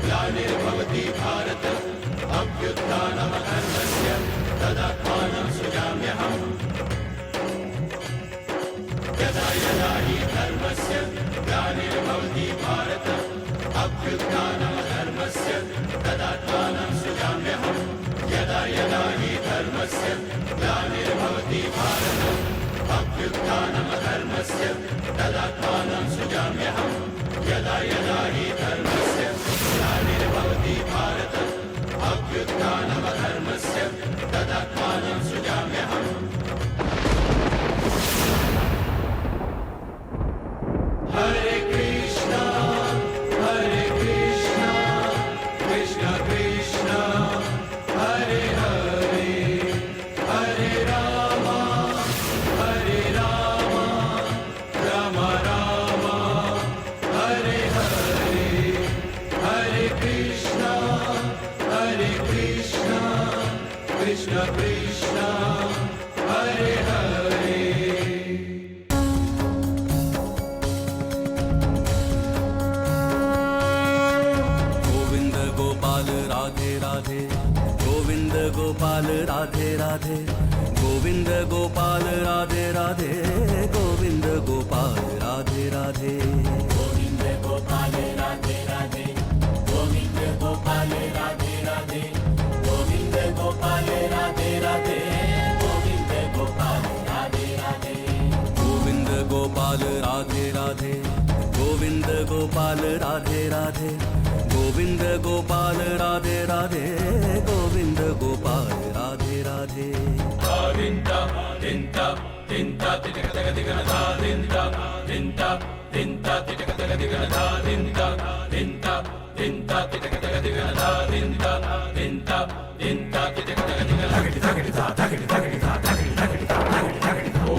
ग्लानिर्भवति भारत अभ्युत्थानमधर्मस्य तदात्मानं सृजाम्यहम् यदा यदा हि धर्मस्य ग्लानिर्भवति भारत अभ्युत्थानमधर्मस्य तदात्मानं सृजाम्यहम् यदा यदा हि धर्मस्य ग्लानिर्भवति भारत अभ्युत्थानमधर्मस्य तदात्मानं सृजाम्यहम् यदा यदा हि धर्मस्य ग्लानिर्भवति भारत अभ्युत्थानमधर्मस्य तदात्मानं सृजाम्यहम् हरे Krishna Krishna Krishna Hare Hare Hare Ram Ram Ram Hare Hare Hare Krishna Krishna Krishna Hare Hare Radhe Radhe Govind Gopal Radhe Radhe Govind Gopal Radhe Radhe Govind Gopal Radhe Radhe Govind Gopal Radhe Radhe Govind Gopal Radhe Radhe Govind Gopal Radhe Radhe Govind Gopal Radhe Radhe Govind Gopal Radhe Radhe Govind Gopal Radhe Radhe Govind Gopal Radhe Radhe Govind Gopal Radhe Radhe dinta dinta dinta tika tika tika da dinta dinta dinta tika tika tika da dinta dinta dinta tika tika tika da dinta dinta dinta tika tika tika thagidi thagidi da thagidi thagidi da thagidi thagidi da thagidi thagidi da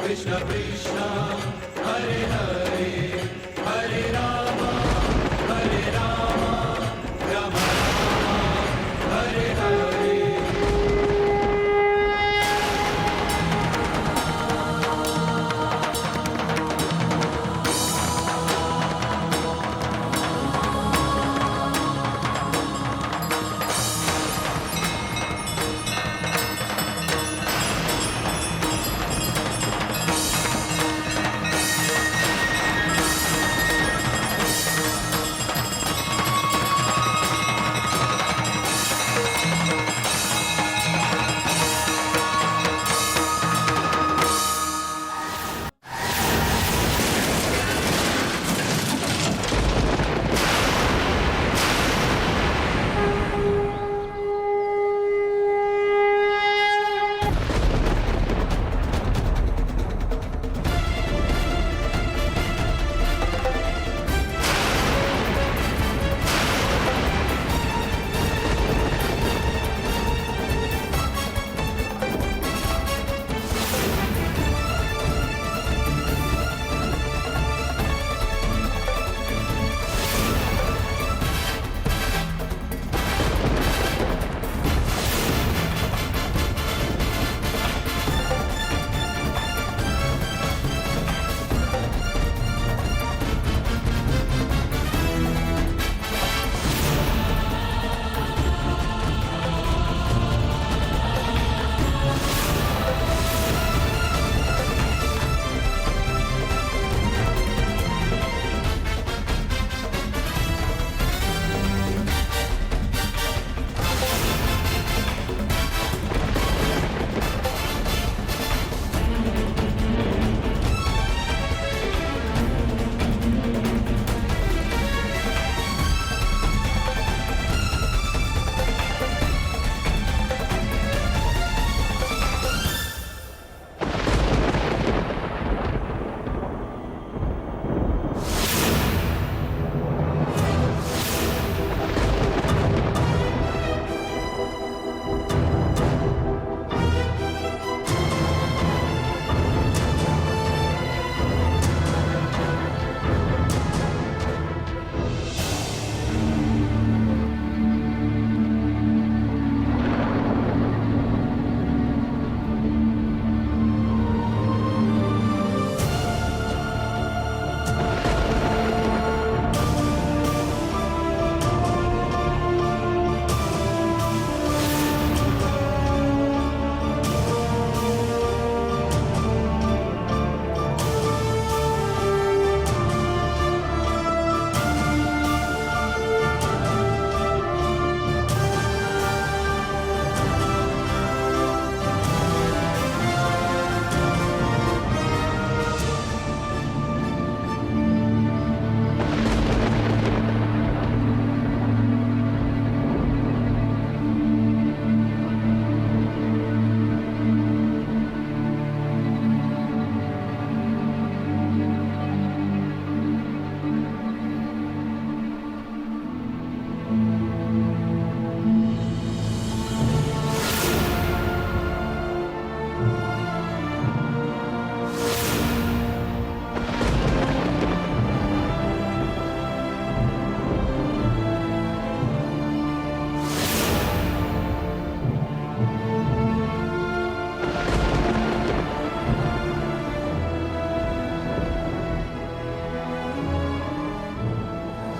Krishna Krishna Hare Hare Hare Rama Rama Rama Hare Hare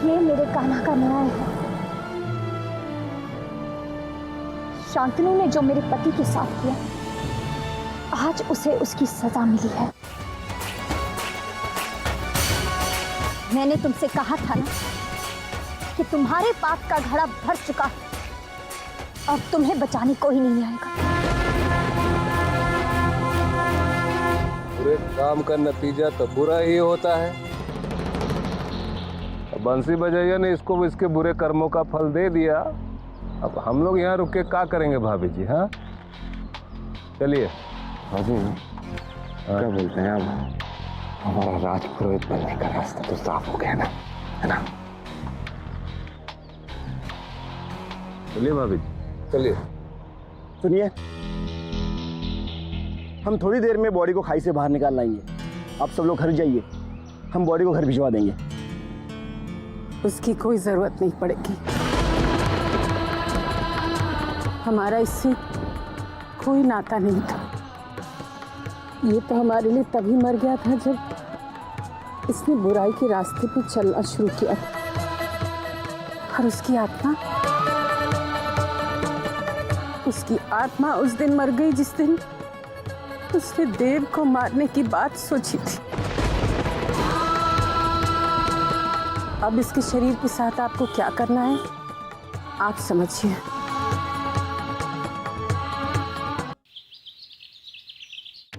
ये मेरे कान्हा का न्याय है। शांतनु ने जो मेरे पति के साथ किया, आज उसे उसकी सजा मिली है। मैंने तुमसे कहा था ना कि तुम्हारे पाप का घड़ा भर चुका है, अब तुम्हें बचाने कोई नहीं आएगा। बुरे काम का नतीजा तो बुरा ही होता है। बंसी बजैया ने इसको इसके बुरे कर्मों का फल दे दिया। अब हम लोग यहाँ रुक के क्या करेंगे भाभी जी? हाँ चलिए। भाभी क्या बोलते हैं अब? हमारा राजपुरोहित बनने का रास्ता तो साफ हो गया ना, है ना? चलिए भाभी जी, चलिए। सुनिए, हम थोड़ी देर में बॉडी को खाई से बाहर निकाल लाएंगे। आप सब लोग घर जाइए, हम बॉडी को घर भिजवा देंगे। उसकी कोई जरूरत नहीं पड़ेगी। हमारा इससे कोई नाता नहीं था। ये तो हमारे लिए तभी मर गया था जब इसने बुराई के रास्ते पे चलना शुरू किया था। और उसकी आत्मा उस दिन मर गई जिस दिन उसने देव को मारने की बात सोची थी। अब इसके शरीर के साथ आपको क्या करना है, आप समझिए।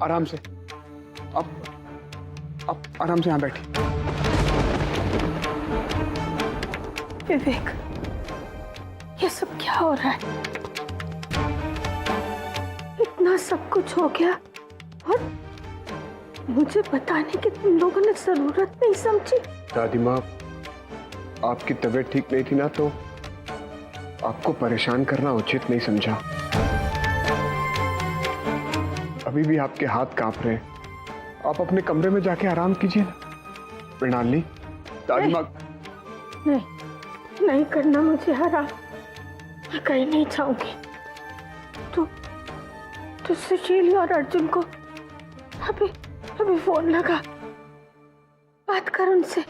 आराम से, अब आराम से यहाँ बैठिए। विवेक, ये सब क्या हो रहा है? इतना सब कुछ हो गया और मुझे बताने की तुम लोगों ने जरूरत नहीं समझी। दादी माँ, आपकी तबीयत ठीक नहीं थी ना, तो आपको परेशान करना उचित नहीं समझा। अभी भी आपके हाथ कांप रहे हैं, आप अपने कमरे में जाके आराम कीजिए ना। मृणालिनी, दादी माँ। नहीं करना मुझे आराम, मैं कहीं नहीं जाऊंगी। तो सुशील और अर्जुन को अभी फोन लगा, बात कर उनसे।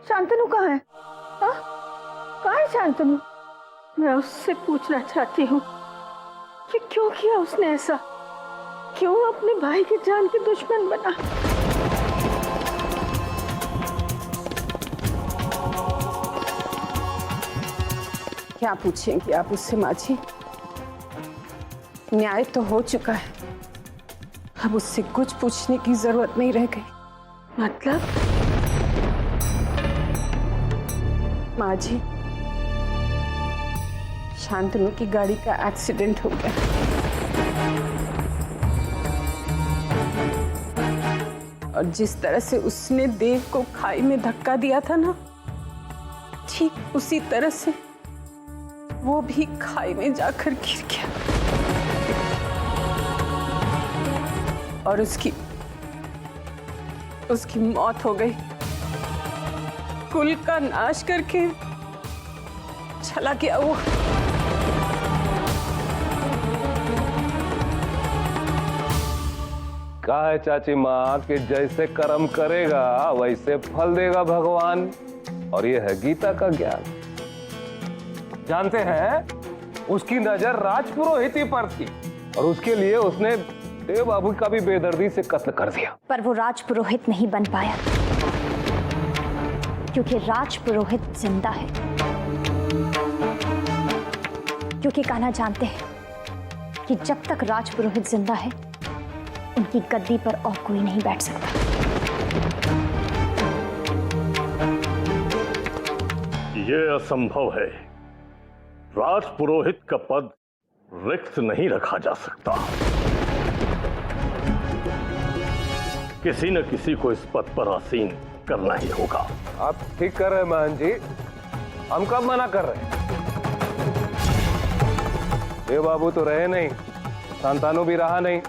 शांतनु कहाँ है? कहाँ है शांतनु? मैं उससे पूछना चाहती हूँ कि क्यों किया उसने ऐसा, क्यों अपने भाई की जान के दुश्मन बना। क्या पूछेंगे आप उससे माँ जी? न्याय तो हो चुका है, अब उससे कुछ पूछने की जरूरत नहीं रह गई। मतलब माँ जी, शांतनु की गाड़ी का एक्सीडेंट हो गया। और जिस तरह से उसने देव को खाई में धक्का दिया था ना, ठीक उसी तरह से वो भी खाई में जाकर गिर गया और उसकी मौत हो गई। कुल का नाश करके चला गया वो। कहा है चाची माँ कि जैसे कर्म करेगा वैसे फल देगा भगवान, और ये है गीता का ज्ञान। जानते हैं, उसकी नजर राजपुरोहित पर थी और उसके लिए उसने देव बाबू का भी बेदर्दी से कत्ल कर दिया। पर वो राजपुरोहित नहीं बन पाया क्योंकि राजपुरोहित जिंदा है। क्योंकि कान्हा जानते हैं कि जब तक राजपुरोहित जिंदा है, उनकी गद्दी पर और कोई नहीं बैठ सकता। यह असंभव है। राजपुरोहित का पद रिक्त नहीं रखा जा सकता। किसी न किसी को इस पद पर आसीन करना ही होगा। आप ठीक कर रहे हैं मान जी, हम कब मना कर रहे हैं? देव बाबू तो रहे नहीं, शांतनु भी रहा नहीं।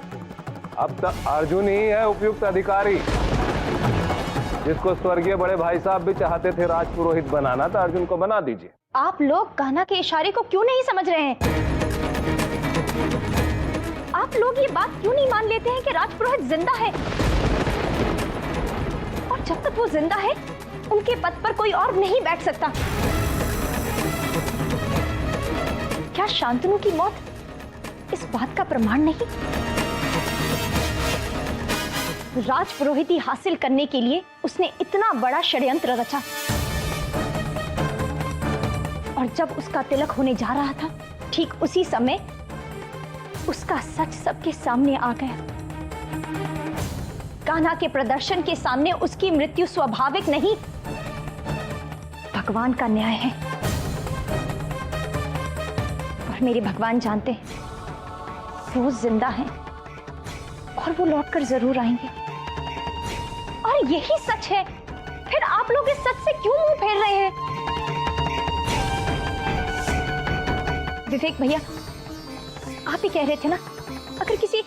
अब तक अर्जुन ही है उपयुक्त अधिकारी, जिसको स्वर्गीय बड़े भाई साहब भी चाहते थे राजपुरोहित बनाना, तो अर्जुन को बना दीजिए। आप लोग कान्हा के इशारे को क्यों नहीं समझ रहे हैं? आप लोग ये बात क्यों नहीं मान लेते हैं कि राजपुरोहित जिंदा है? और जब तक वो जिंदा है, उनके पद पर कोई और नहीं बैठ सकता। क्या शांतनु की मौत इस बात का प्रमाण नहीं? राजपुरोहिती हासिल करने के लिए उसने इतना बड़ा षड्यंत्र रचा, और जब उसका तिलक होने जा रहा था, ठीक उसी समय उसका सच सबके सामने आ गया। कान्हा के प्रदर्शन के सामने उसकी मृत्यु स्वाभाविक नहीं, भगवान का न्याय है। और मेरे भगवान जानते हैं वो जिंदा हैं और वो लौटकर जरूर आएंगे। और यही सच है, फिर आप लोग इस सच से क्यों मुंह फेर रहे हैं? विवेक भैया, आप ही कह रहे थे ना, अगर किसी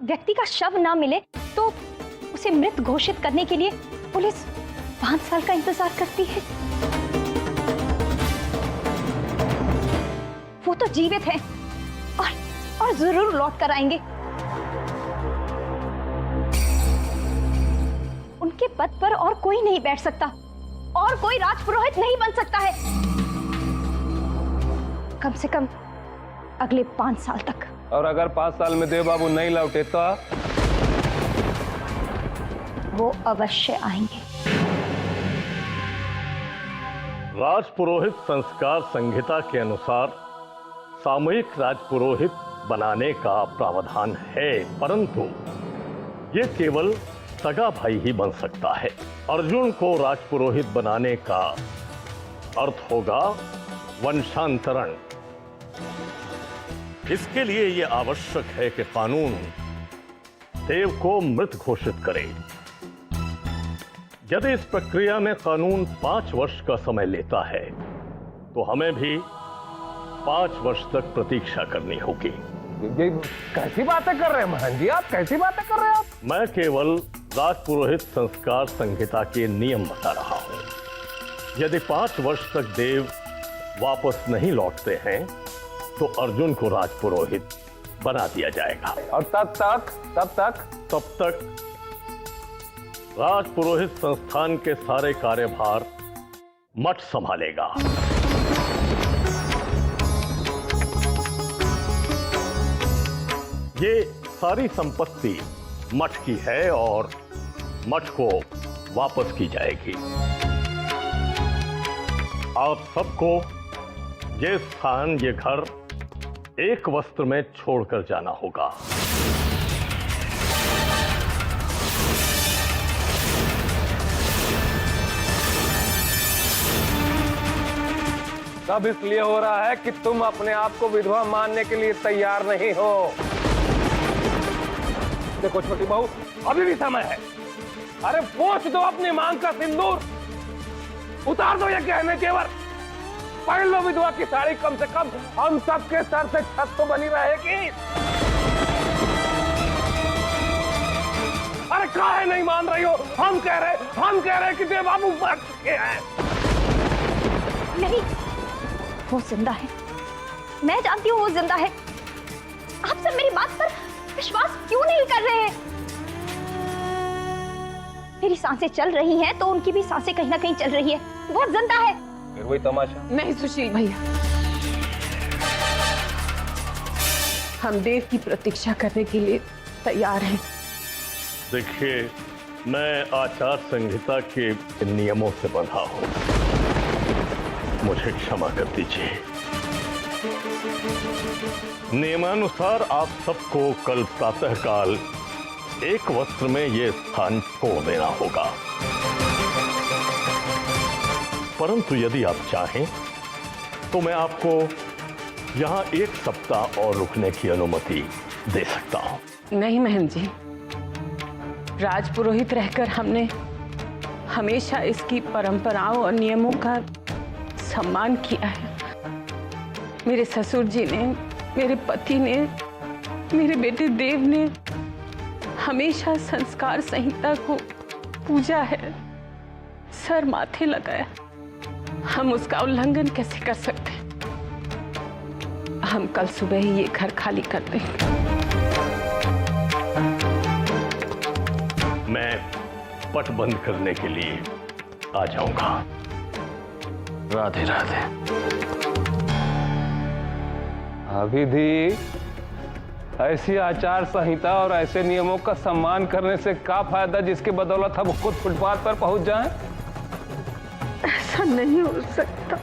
व्यक्ति का शव ना मिले तो उसे मृत घोषित करने के लिए पुलिस 5 साल का इंतजार करती है। वो तो जीवित है और जरूर लौट कर आएंगे। उनके पद पर और कोई नहीं बैठ सकता, और कोई राजपुरोहित नहीं बन सकता है, कम से कम अगले 5 साल तक। और अगर 5 साल में देव बाबू नहीं लौटे तो वो अवश्य आएंगे। राजपुरोहित संस्कार संहिता के अनुसार सामूहिक राजपुरोहित बनाने का प्रावधान है, परंतु ये केवल सगा भाई ही बन सकता है। अर्जुन को राजपुरोहित बनाने का अर्थ होगा वंशांतरण। इसके लिए यह आवश्यक है कि कानून देव को मृत घोषित करे। यदि इस प्रक्रिया में कानून 5 वर्ष का समय लेता है, तो हमें भी 5 वर्ष तक प्रतीक्षा करनी होगी। ये कैसी बातें कर रहे हैं महन जी, आप कैसी बातें कर रहे हैं? मैं केवल राजपुरोहित संस्कार संहिता के नियम बता रहा हूं। यदि 5 वर्ष तक देव वापस नहीं लौटते हैं, तो अर्जुन को राजपुरोहित बना दिया जाएगा। और तब तक राजपुरोहित संस्थान के सारे कार्यभार मठ संभालेगा। ये सारी संपत्ति मठ की है और मठ को वापस की जाएगी। आप सबको ये स्थान, ये घर एक वस्त्र में छोड़कर जाना होगा। सब इसलिए हो रहा है कि तुम अपने आप को विधवा मानने के लिए तैयार नहीं हो। देखो छोटी बहू, अभी भी समय है। अरे पोंछ दो अपनी मांग का सिंदूर, उतार दो ये गहने जेवर, पहन लो विधवा की साड़ी। कम से कम हम सबके सर से छत तो बनी रहेगी। अरे काहे नहीं मान रही हो? हम कह रहे कि देव बाबू मर चुके हैं। नहीं, वो जिंदा है। मैं जानती हूँ वो जिंदा है। आप सब मेरी बात पर विश्वास क्यों नहीं कर रहे हैं? मेरी सांसें चल रही हैं तो उनकी भी सांसें कहीं ना कहीं चल रही है। वो जिंदा है। फिर वही तमाशा। नहीं सुशील भैया, हम देव की प्रतीक्षा करने के लिए तैयार हैं। देखिए, मैं आचार संहिता के नियमों से बंधा हूं, मुझे क्षमा कर दीजिए। नियमानुसार आप सबको कल प्रातःकाल एक वस्त्र में यह स्थान छोड़ देना होगा, परंतु यदि आप चाहें तो मैं आपको यहां 1 सप्ताह और रुकने की अनुमति दे सकता हूं। नहीं महन जी, राजपुरोहित रहकर हमने हमेशा इसकी परंपराओं और नियमों का सम्मान किया है। मेरे ससुर जी ने, मेरे पति ने मेरे बेटे देव ने हमेशा संस्कार संहिता को पूजा है, सर माथे लगाया। हम उसका उल्लंघन कैसे कर सकते हैं? हम कल सुबह ही ये घर खाली कर देंगे। मैं पट बंद करने के लिए आ जाऊंगा। राधे राधे। अभिधि, ऐसी आचार संहिता और ऐसे नियमों का सम्मान करने से क्या फायदा जिसके बदौलत हम खुद फुटपाथ पर पहुंच जाएं? ऐसा नहीं हो सकता।